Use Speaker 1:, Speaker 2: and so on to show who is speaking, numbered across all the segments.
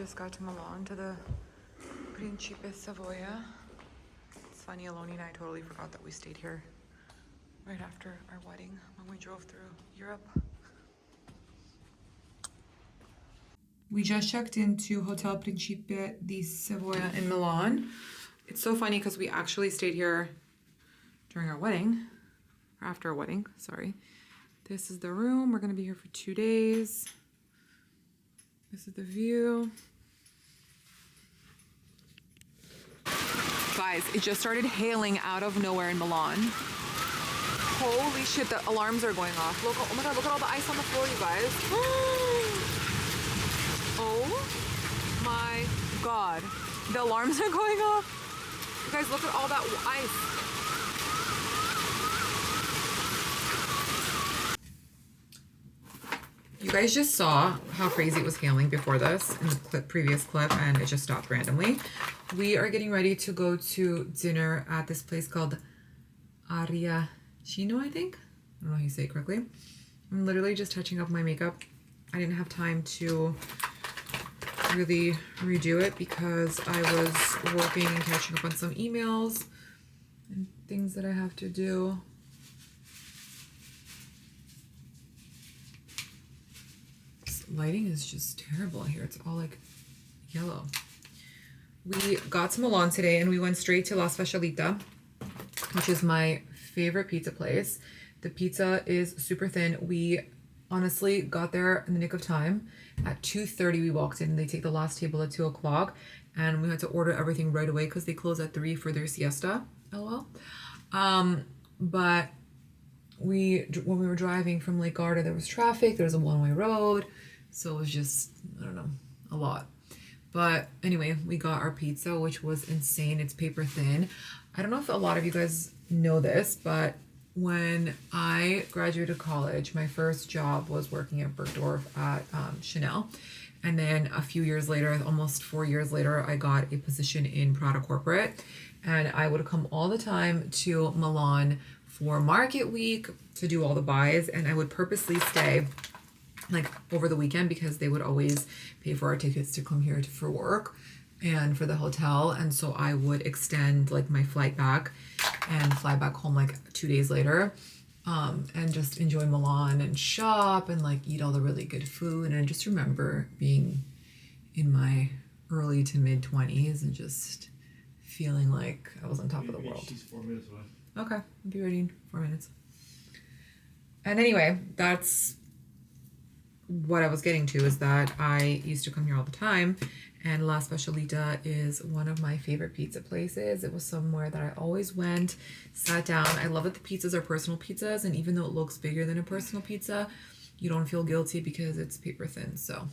Speaker 1: just got to Milan to the Principe Savoia. It's funny, Aloni and I totally forgot that we stayed here right after our wedding when we drove through Europe. We just checked into Hotel Principe di Savoia in Milan. It's so funny because we actually stayed here during our wedding, or after our wedding, sorry. This is the room. We're gonna be here for 2 days. This is the view. Guys, it just started hailing out of nowhere in Milan. Holy shit, the alarms are going off. Look, oh my God, look at all the ice on the floor, you guys. Oh my God. The alarms are going off. You guys, look at all that ice. You guys just saw how crazy it was hailing before this in the previous clip, and it just stopped randomly. We are getting ready to go to dinner at this place called Ariacino, I think. I don't know how you say it correctly. I'm literally just touching up my makeup. I didn't have time to really redo it because I was working and catching up on some emails and things that I have to do. Lighting is just terrible here. It's all like yellow. We got to Milan today and we went straight to La Specialita, which is my favorite pizza place. The pizza is super thin. We honestly got there in the nick of time. At 2:30 we walked in. They take the last table at 2 o'clock and we had to order everything right away because they close at 3 for their siesta. LOL. But when we were driving from Lake Garda, there was traffic. There was a one-way road. So it was just, I don't know, a lot. But anyway, we got our pizza, which was insane. It's paper thin. I don't know if a lot of you guys know this, but when I graduated college, my first job was working at Bergdorf at Chanel. And then a few years later, almost 4 years later, I got a position in Prada Corporate. And I would come all the time to Milan for market week to do all the buys. And I would purposely stay like over the weekend because they would always pay for our tickets to come here for work and for the hotel. And so I would extend like my flight back and fly back home like 2 days later, and just enjoy Milan and shop and like eat all the really good food. And I just remember being in my early to mid 20s and just feeling like I was on top of the world.
Speaker 2: She's 4 minutes away.
Speaker 1: Okay, I'll be ready in 4 minutes. And anyway, that's what I was getting to, is that I used to come here all the time, and La Specialita is one of my favorite pizza places. It was somewhere that I always went, sat down. I love that the pizzas are personal pizzas, and even though it looks bigger than a personal pizza, you don't feel guilty because it's paper thin. So,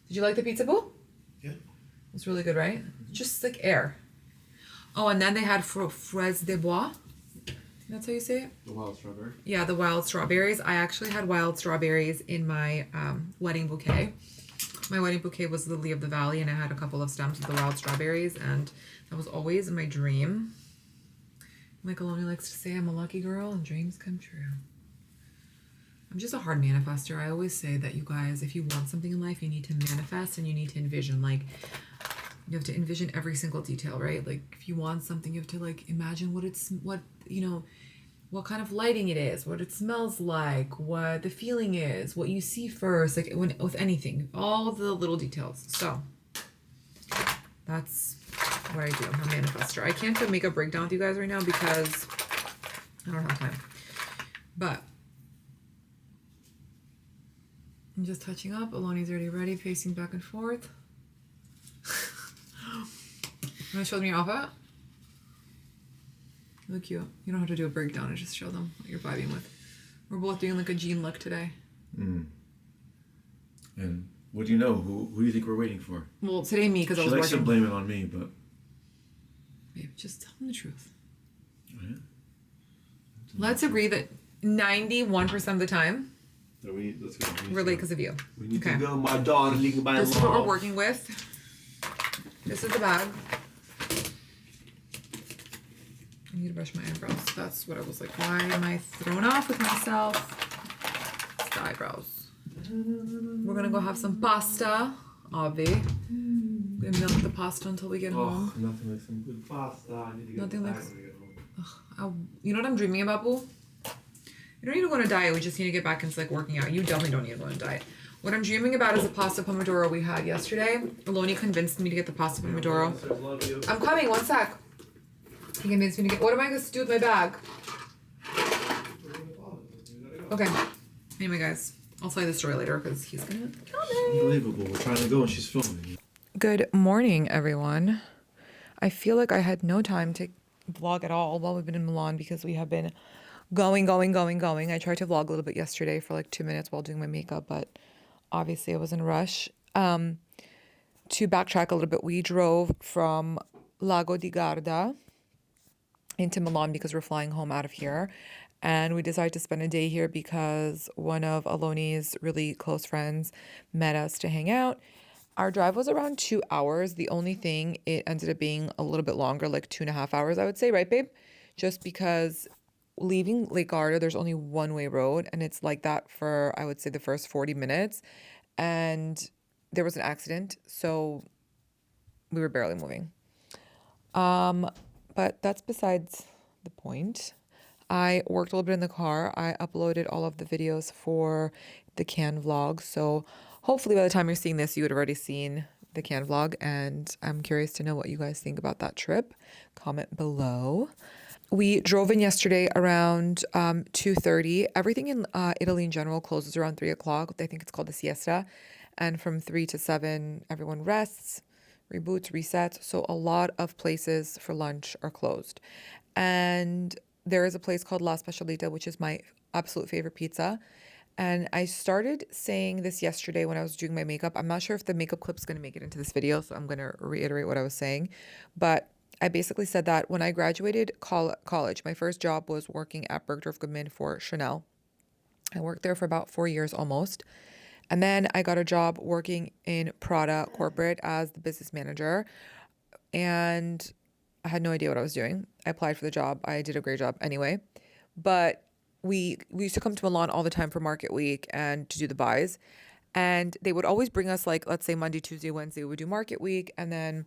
Speaker 1: did you like the pizza, Boo?
Speaker 2: Yeah.
Speaker 1: It's really good, right? Just like air. Oh, and then they had fraise de bois. That's how you say it?
Speaker 2: The wild strawberry?
Speaker 1: Yeah, the wild strawberries. I actually had wild strawberries in my wedding bouquet. My wedding bouquet was Lily of the Valley, and I had a couple of stems of the wild strawberries, and that was always my dream. Michael only likes to say I'm a lucky girl and dreams come true. I'm just a hard manifester. I always say that, you guys, if you want something in life, you need to manifest and you need to envision. Like, you have to envision every single detail, right? Like, if you want something, you have to like imagine what kind of lighting it is, what it smells like, what the feeling is, what you see first, like with anything, all the little details. So that's what I do. I'm a manifester. I can't do a makeup breakdown with you guys right now because I don't have time. But I'm just touching up. Aloni's already ready, pacing back and forth. You want to show them your outfit? Look cute. You don't have to do a breakdown. I just show them what you're vibing with. We're both doing like a jean look today.
Speaker 2: And what do you know? Who do you think we're waiting for?
Speaker 1: Well, today me, because I was
Speaker 2: working.
Speaker 1: working.
Speaker 2: She likes to blame it on me, but...
Speaker 1: Babe, just tell them the truth.
Speaker 2: Oh, yeah?
Speaker 1: Let's agree that 91% of the time,
Speaker 2: So let's go.
Speaker 1: we're late because of you.
Speaker 2: We need to go, my darling.
Speaker 1: This is what we're working with. This is the bag. I need to brush my eyebrows. That's what I was like. Why am I thrown off with myself? It's the eyebrows. We're gonna go have some pasta Avi. Gonna milk the pasta until we get home.
Speaker 2: Nothing like some good pasta. I need to get
Speaker 1: Nothing
Speaker 2: the
Speaker 1: like-
Speaker 2: when we get home.
Speaker 1: You know what I'm dreaming about, Boo? You don't need to go on a diet. We just need to get back into like working out. You definitely don't need to go on a diet. What I'm dreaming about is the pasta pomodoro we had yesterday. Aloni convinced me to get the pasta pomodoro.
Speaker 2: Love you.
Speaker 1: I'm coming. 1 sec. He convinced me to get. What am I going to do with my bag? Okay. Anyway, guys, I'll tell you the story later because he's gonna kill me.
Speaker 2: Unbelievable. We're trying to go and she's filming.
Speaker 1: Good morning, everyone. I feel like I had no time to vlog at all while we've been in Milan because we have been going. I tried to vlog a little bit yesterday for like 2 minutes while doing my makeup, but obviously I was in a rush. To backtrack a little bit, we drove from Lago di Garda into Milan because we're flying home out of here. And we decided to spend a day here because one of Aloni's really close friends met us to hang out. Our drive was around 2 hours. The only thing, it ended up being a little bit longer, like 2.5 hours, I would say, right, babe? Just because leaving Lake Garda, there's only one-way road, and it's like that for, I would say, the first 40 minutes. And there was an accident, so we were barely moving. But that's besides the point. I worked a little bit in the car. I uploaded all of the videos for the Cannes vlog. So hopefully by the time you're seeing this, you would have already seen the Cannes vlog. And I'm curious to know what you guys think about that trip. Comment below. We drove in yesterday around 2:30. Everything in Italy in general closes around 3 o'clock. I think it's called the siesta. And from 3 to 7, everyone rests, reboots, resets. So a lot of places for lunch are closed. And there is a place called La Specialita, which is my absolute favorite pizza. And I started saying this yesterday when I was doing my makeup. I'm not sure if the makeup clip's going to make it into this video, so I'm going to reiterate what I was saying. But I basically said that when I graduated college, my first job was working at Bergdorf Goodman for Chanel. I worked there for about 4 years almost. And then I got a job working in Prada corporate as the business manager. And I had no idea what I was doing. I applied for the job. I did a great job anyway. But we used to come to Milan all the time for market week and to do the buys. And they would always bring us, like, let's say Monday, Tuesday, Wednesday, we would do market week. And then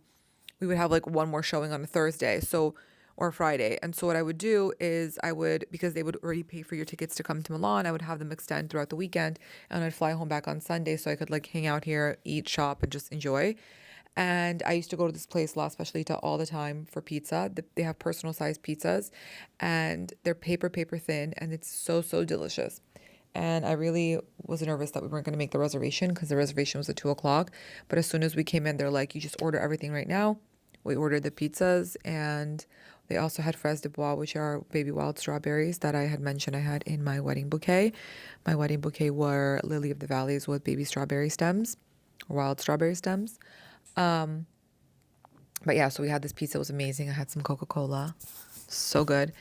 Speaker 1: we would have like one more showing on a Thursday. Or Friday. And so what I would do is because they would already pay for your tickets to come to Milan, I would have them extend throughout the weekend and I'd fly home back on Sunday so I could like hang out here, eat, shop, and just enjoy. And I used to go to this place, La Specialita, all the time for pizza. They have personal sized pizzas and they're paper thin and it's so delicious. And I really was nervous that we weren't going to make the reservation because the reservation was at 2 o'clock. But as soon as we came in, they're like, you just order everything right now. We ordered the pizzas and they also had fraise de bois, which are baby wild strawberries that I had mentioned I had in my wedding bouquet. My wedding bouquet were lily of the valleys with baby strawberry stems, or wild strawberry stems. But yeah, so we had this pizza. It was amazing. I had some Coca-Cola. So good.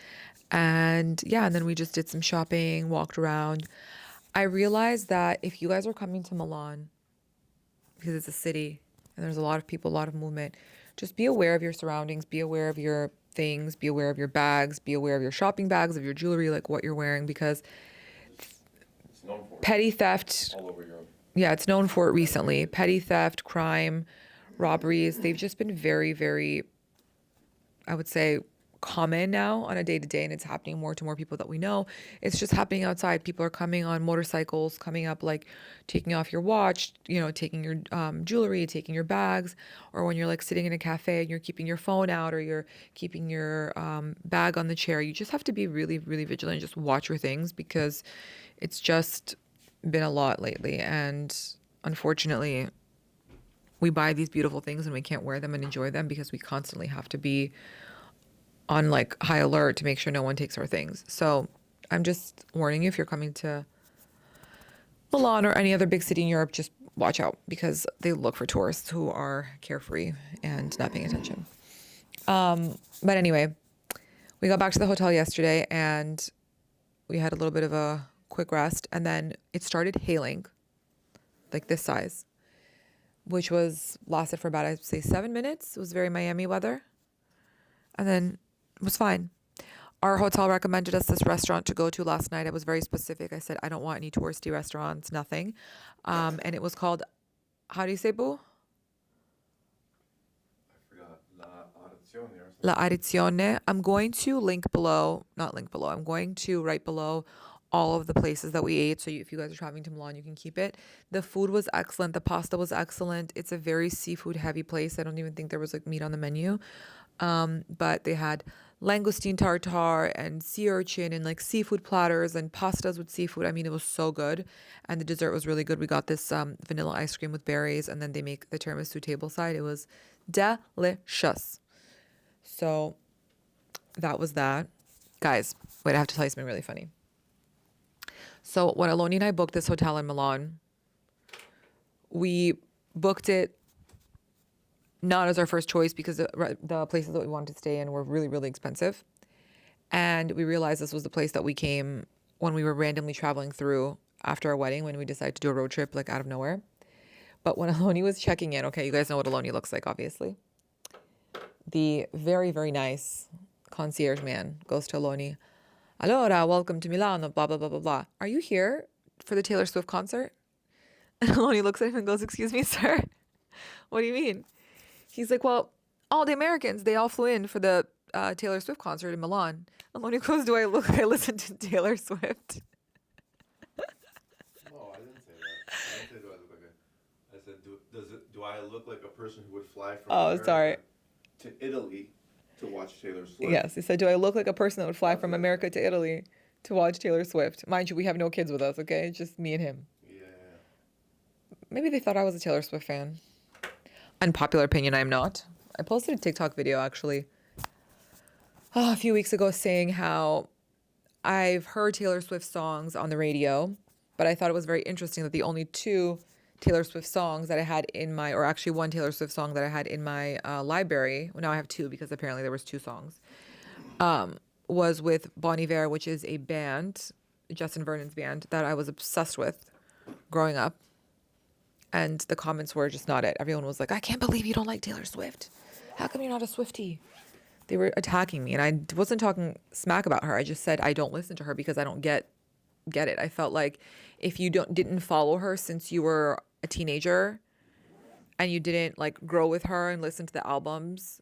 Speaker 1: And yeah, and then we just did some shopping, walked around. I realized that if you guys are coming to Milan, because it's a city and there's a lot of people, a lot of movement, just be aware of your surroundings, be aware of your things, be aware of your bags, be aware of your shopping bags, of your jewelry, like what you're wearing, because
Speaker 2: It's known for
Speaker 1: petty theft,
Speaker 2: all over Europe.
Speaker 1: yeah, it's known for it recently. Petty theft, crime, robberies, they've just been very, I would say, common now on a day-to-day, and it's happening more to more people that we know. It's just happening outside. People are coming on motorcycles, coming up, like taking off your watch, taking your jewelry, taking your bags, or when you're like sitting in a cafe and you're keeping your phone out or you're keeping your bag on the chair. You just have to be really vigilant and just watch your things because it's just been a lot lately. And unfortunately, we buy these beautiful things and we can't wear them and enjoy them because we constantly have to be on like high alert to make sure no one takes our things. So I'm just warning you, if you're coming to Milan or any other big city in Europe, just watch out because they look for tourists who are carefree and not paying attention. But anyway, we got back to the hotel yesterday and we had a little bit of a quick rest, and then it started hailing like this size, which lasted for about, I'd say, 7 minutes. It was very Miami weather. And then it was fine. Our hotel recommended us this restaurant to go to last night. I was very specific. I said, I don't want any touristy restaurants, nothing. And it was called, how do you say, Boo? La Arizione. I'm going to link below, not link below, I'm going to write below all of the places that we ate. So if you guys are traveling to Milan, you can keep it. The food was excellent. The pasta was excellent. It's a very seafood heavy place. I don't even think there was like meat on the menu. But they had langoustine tartar and sea urchin and like seafood platters and pastas with seafood. I mean, it was so good. And the dessert was really good. We got this vanilla ice cream with berries, and then they make the tiramisu tableside. It was delicious. So that was that. Guys, wait, I have to tell you something really funny. So when Aloni and I booked this hotel in Milan, we booked it not as our first choice because the places that we wanted to stay in were really, really expensive. And we realized this was the place that we came when we were randomly traveling through after our wedding, when we decided to do a road trip like out of nowhere. But when Aloni was checking in, okay, you guys know what Aloni looks like, obviously. The very, very nice concierge man goes to Aloni. Allora, welcome to Milano, blah, blah, blah, blah, blah. Are you here for the Taylor Swift concert? And Aloni looks at him and goes, excuse me, sir? What do you mean? He's like, well, all the Americans, they all flew in for the Taylor Swift concert in Milan. Aloni goes, do I look like I listen to Taylor Swift?
Speaker 2: No, I didn't say that. I didn't say do I look like a... I said, do I look like a person who would fly from America to Italy to watch Taylor Swift?
Speaker 1: Yes, he said, do I look like a person that would fly from America to Italy to watch Taylor Swift? Mind you, we have no kids with us, okay? It's just me and him.
Speaker 2: Yeah.
Speaker 1: Maybe they thought I was a Taylor Swift fan. Unpopular opinion, I'm not. I posted a TikTok video, actually, a few weeks ago saying how I've heard Taylor Swift songs on the radio, but I thought it was very interesting that the only two Taylor Swift songs that I had in my, or actually one Taylor Swift song that I had in my library, well, now I have two because apparently there was two songs, was with Bon Iver, which is a band, Justin Vernon's band, that I was obsessed with growing up. And the comments were just not it. Everyone was like, I can't believe you don't like Taylor Swift. How come you're not a Swiftie? They were attacking me, and I wasn't talking smack about her. I just said I don't listen to her because I don't get it. I felt like if you didn't follow her since you were a teenager and you didn't like grow with her and listen to the albums,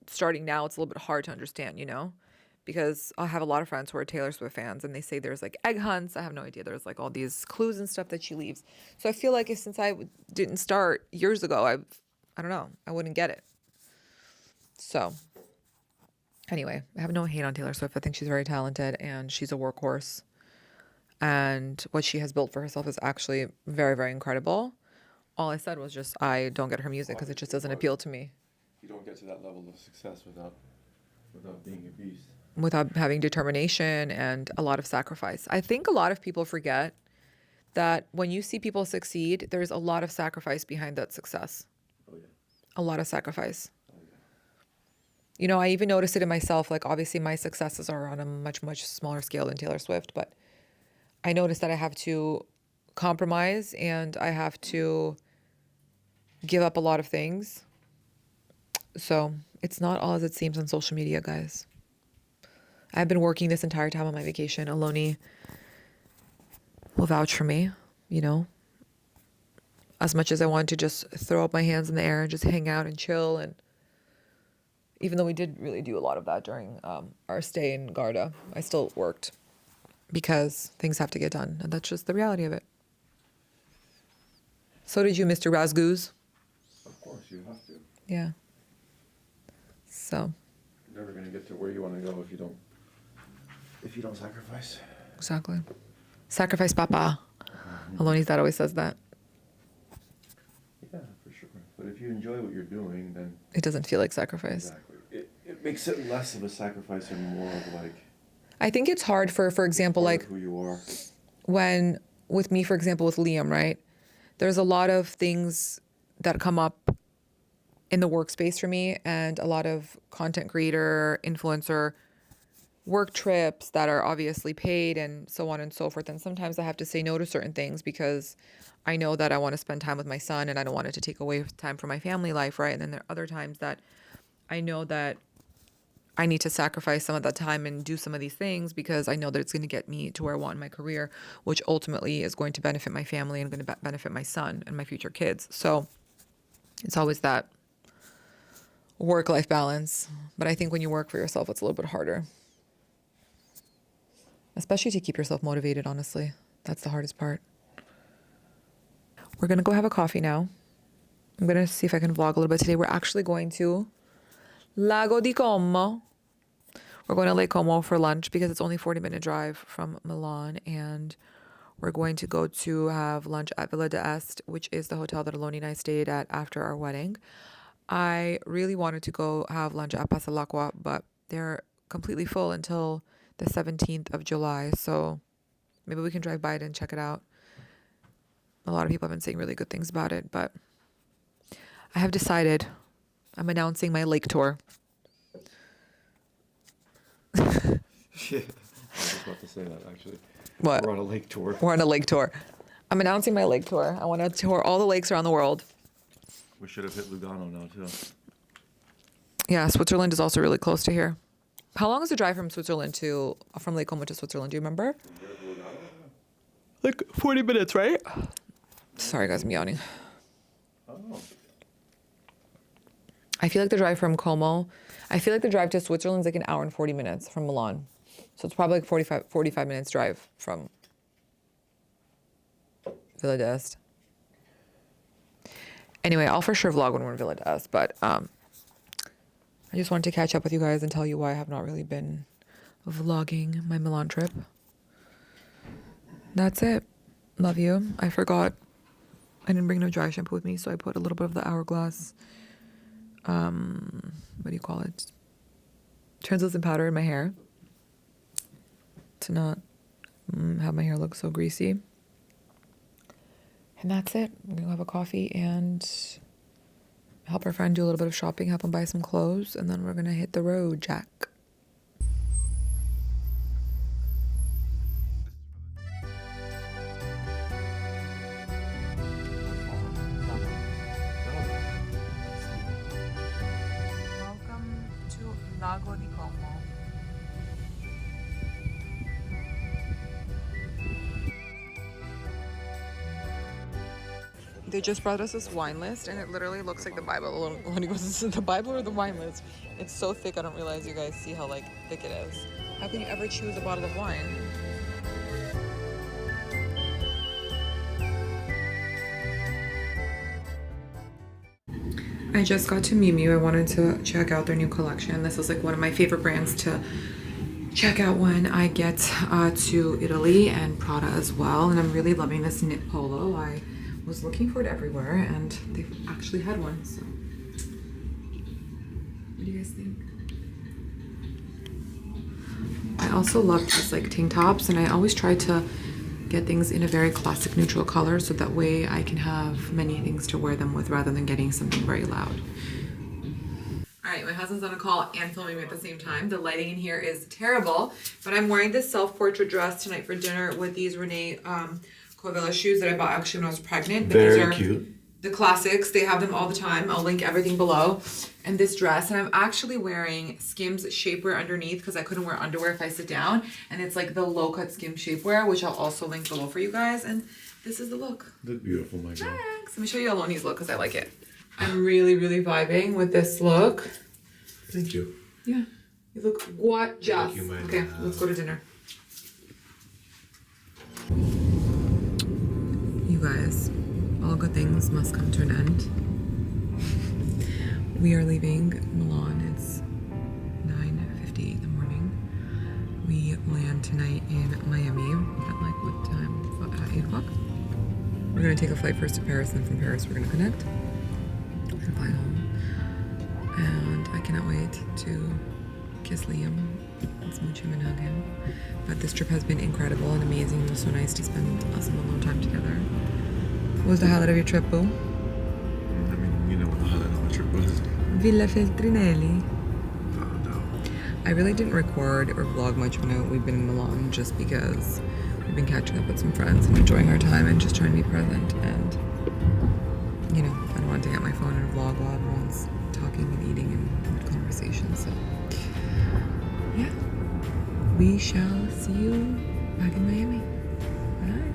Speaker 1: starting now it's a little bit hard to understand, you know? Because I have a lot of friends who are Taylor Swift fans, and they say there's like egg hunts. I have no idea. There's like all these clues and stuff that she leaves. So I feel like since I didn't start years ago, I don't know, I wouldn't get it. So anyway, I have no hate on Taylor Swift. I think she's very talented and she's a workhorse. And what she has built for herself is actually very, very incredible. All I said was just I don't get her music because it just doesn't appeal to me.
Speaker 2: You don't get to that level of success without being a beast.
Speaker 1: Without having determination and a lot of sacrifice. I think a lot of people forget that when you see people succeed, there's a lot of sacrifice behind that success.
Speaker 2: Oh, yeah.
Speaker 1: A lot of sacrifice.
Speaker 2: Oh, yeah.
Speaker 1: You know, I even noticed it in myself. Like, obviously, my successes are on a much, much smaller scale than Taylor Swift, but I noticed that I have to compromise and I have to give up a lot of things. So it's not all as it seems on social media, guys. I've been working this entire time on my vacation. Aloni will vouch for me, you know. As much as I want to just throw up my hands in the air and just hang out and chill. And even though we did really do a lot of that during our stay in Garda, I still worked because things have to get done. And that's just the reality of it. So did you, Mr. Razgoose.
Speaker 2: Of course, you have to.
Speaker 1: Yeah. So.
Speaker 2: You're never going to get to where you want to go if you don't sacrifice.
Speaker 1: Exactly. Sacrifice, Papa. Aloni's dad always says that.
Speaker 2: Yeah, for sure. But if you enjoy what you're doing, then...
Speaker 1: It doesn't feel like sacrifice.
Speaker 2: Exactly. It makes it less of a sacrifice and more of like...
Speaker 1: I think it's hard for example, like...
Speaker 2: who you are.
Speaker 1: When, with me, for example, with Liam, right? There's a lot of things that come up in the workspace for me and a lot of content creator, influencer work trips that are obviously paid and so on and so forth. And sometimes I have to say no to certain things because I know that I want to spend time with my son and I don't want it to take away time from my family life, right? And then there are other times that I know that I need to sacrifice some of that time and do some of these things because I know that it's going to get me to where I want in my career, which ultimately is going to benefit my family and going to benefit my son and my future kids. So it's always that work-life balance. But I think when you work for yourself, it's a little bit harder. Especially to keep yourself motivated, honestly. That's the hardest part. We're going to go have a coffee now. I'm going to see if I can vlog a little bit today. We're actually going to Lago di Como. We're going to Lake Como for lunch because it's only a 40-minute drive from Milan. And we're going to go to have lunch at Villa d'Este, which is the hotel that Aloni and I stayed at after our wedding. I really wanted to go have lunch at Pasalacqua, but they're completely full until the 17th of July. So maybe we can drive by it and check it out. A lot of people have been saying really good things about it, but I have decided I'm announcing my lake tour.
Speaker 2: Yeah, I was about to say that actually.
Speaker 1: What?
Speaker 2: We're on a lake tour.
Speaker 1: We're on a lake tour. I'm announcing my lake tour. I want to tour all the lakes around the world.
Speaker 2: We should have hit Lugano now too.
Speaker 1: Yeah, Switzerland is also really close to here. How long is the drive from Lake Como to Switzerland? Do you remember? Like 40 minutes, right? Sorry, guys, I'm yawning.
Speaker 2: Oh.
Speaker 1: I feel like the drive from Como, I feel like the drive to Switzerland is like an hour and 40 minutes from Milan. So it's probably like 45 minutes drive from Villa d'Este. Anyway, I'll for sure vlog when we're in Villa d'Este, but I just wanted to catch up with you guys and tell you why I have not really been vlogging my Milan trip. That's it. Love you. I forgot. I didn't bring no dry shampoo with me, so I put a little bit of the Hourglass, what do you call it? Translucent powder in my hair to not have my hair look so greasy. And that's it. We're going to have a coffee and help our friend do a little bit of shopping, help him buy some clothes, and then we're going to hit the road, Jack. Welcome to Lago di Como. They just brought us this wine list, and it literally looks like the Bible. When he goes, "This is the Bible or the wine list?" It's so thick, I don't realize you guys see how like thick it is. How can you ever choose a bottle of wine? I just got to Miu Miu. I wanted to check out their new collection. This is like one of my favorite brands to check out when I get to Italy, and Prada as well. And I'm really loving this knit polo. I was looking for it everywhere, and they've actually had one. So, what do you guys think? I also love these like tank tops, and I always try to get things in a very classic neutral color, so that way I can have many things to wear them with rather than getting something very loud. All right, my husband's on a call and filming me at the same time. The lighting in here is terrible, but I'm wearing this self-portrait dress tonight for dinner with these Renee Covella shoes that I bought actually when I was pregnant. But
Speaker 2: Very
Speaker 1: these are
Speaker 2: cute.
Speaker 1: The classics. They have them all the time. I'll link everything below. And this dress, and I'm actually wearing Skims shapewear underneath because I couldn't wear underwear if I sit down. And it's like the low-cut Skims shapewear, which I'll also link below for you guys. And this is the look.
Speaker 2: Look beautiful, my girl.
Speaker 1: Thanks. Let me show you Aloni's look because I like it. I'm really, really vibing with this look.
Speaker 2: Thank you.
Speaker 1: Yeah. You look gorgeous.
Speaker 2: Thank you, my
Speaker 1: Okay,
Speaker 2: love.
Speaker 1: let's go to dinner. You guys, all good things must come to an end. We are leaving Milan. It's 9:50 in the morning. We land tonight in Miami at like what time? 8 o'clock? We're gonna take a flight first to Paris, and then from Paris we're gonna connect. We're gonna fly home. And I cannot wait to kiss Liam and smooch him and hug him. But this trip has been incredible and amazing. It was so nice to spend some alone time together. What was the highlight of your trip, Boo?
Speaker 2: I mean, you know what the highlight of my trip was.
Speaker 1: Villa Feltrinelli.
Speaker 2: Oh, no.
Speaker 1: I really didn't record or vlog much when we've been in Milan, just because we've been catching up with some friends and enjoying our time and just trying to be present. And, you know, I don't want to get my phone and vlog while everyone's talking and eating and conversation. So, yeah, we shall see you back in Miami. Bye.